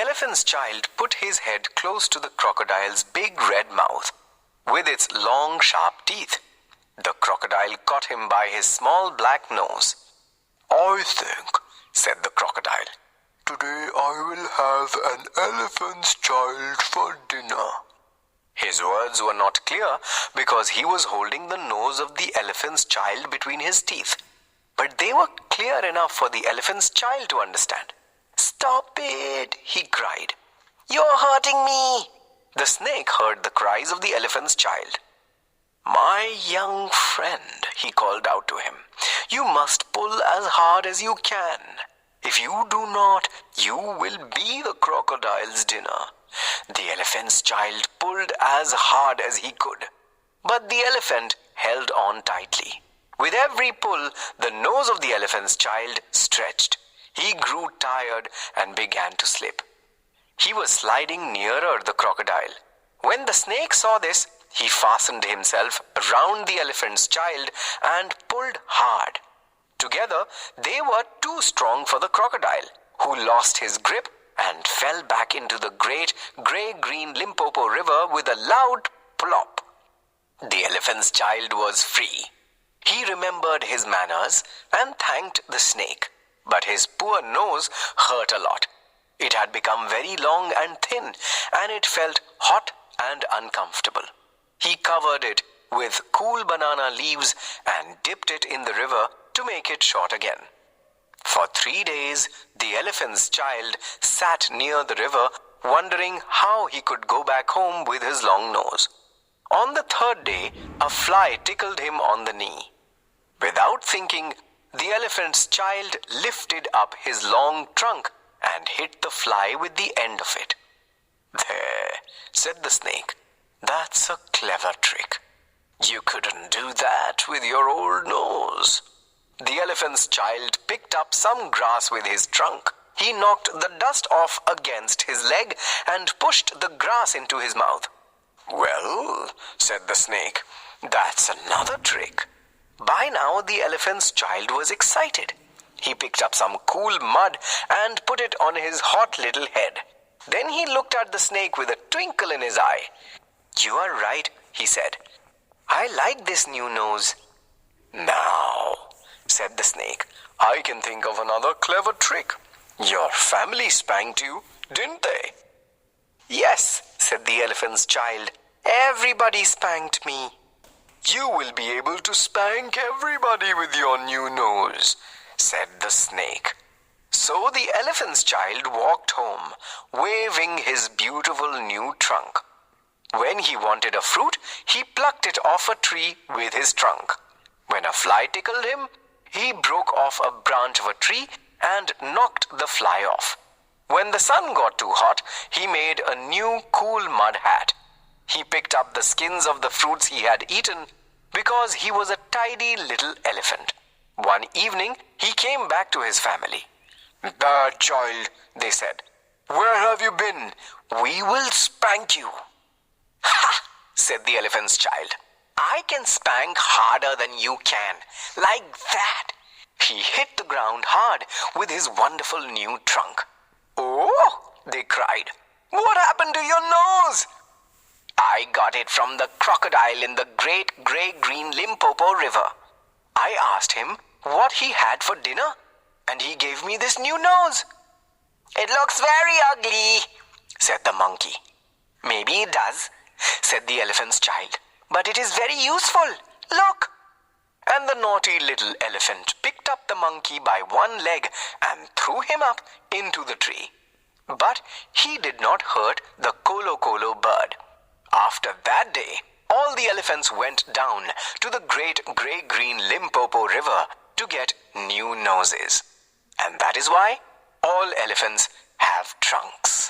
elephant's child put his head close to the crocodile's big red mouth with its long, sharp teeth. The crocodile caught him by his small black nose. "I think," said the crocodile, "today I will have an elephant's child for dinner." His words were not clear because he was holding the nose of the elephant's child between his teeth. But they were clear enough for the elephant's child to understand. "Stop it," he cried. "You're hurting me." The snake heard the cries of the elephant's child. "My young friend," he called out to him, "you must pull as hard as you can. If you do not, you will be the crocodile's dinner." The elephant's child pulled as hard as he could, but the elephant held on tightly. With every pull, the nose of the elephant's child stretched. He grew tired and began to slip. He was sliding nearer the crocodile. When the snake saw this, he fastened himself around the elephant's child and pulled hard. Together, they were too strong for the crocodile, who lost his grip and fell back into the great gray-green Limpopo River with a loud plop. The elephant's child was free. He remembered his manners and thanked the snake, but his poor nose hurt a lot. It had become very long and thin, and it felt hot and uncomfortable. He covered it with cool banana leaves and dipped it in the river to make it short again. For 3 days, the elephant's child sat near the river, wondering how he could go back home with his long nose. On the 3rd day, a fly tickled him on the knee. Without thinking, the elephant's child lifted up his long trunk and hit the fly with the end of it. "There," said the snake, "that's a clever trick. You couldn't do that with your old nose." The elephant's child picked up some grass with his trunk. He knocked the dust off against his leg and pushed the grass into his mouth. "Well," said the snake, "that's another trick." By now, the elephant's child was excited. He picked up some cool mud and put it on his hot little head. Then he looked at the snake with a twinkle in his eye. "You are right," he said. "I like this new nose." "Now," said the snake, "I can think of another clever trick. Your family spanked you, didn't they?" "Yes," said the elephant's child. "Everybody spanked me." "You will be able to spank everybody with your new nose," said the snake. So the elephant's child walked home, waving his beautiful new trunk. When he wanted a fruit, he plucked it off a tree with his trunk. When a fly tickled him, he broke off a branch of a tree and knocked the fly off. When the sun got too hot, he made a new cool mud hat. He picked up the skins of the fruits he had eaten because he was a tidy little elephant. One evening, he came back to his family. "Bad child," they said. "Where have you been? We will spank you." "Ha!" said the elephant's child. "I can spank harder than you can. Like that." He hit the ground hard with his wonderful new trunk. "Oh!" they cried. "What happened to your nose?" "I got it from the crocodile in the great gray-green Limpopo River. I asked him what he had for dinner, and he gave me this new nose." "It looks very ugly," said the monkey. "Maybe it does," said the elephant's child, "but it is very useful. Look." And the naughty little elephant picked up the monkey by one leg and threw him up into the tree. But he did not hurt the kolo-kolo bird. After that day, all the elephants went down to the great gray-green Limpopo River to get new noses. And that is why all elephants have trunks.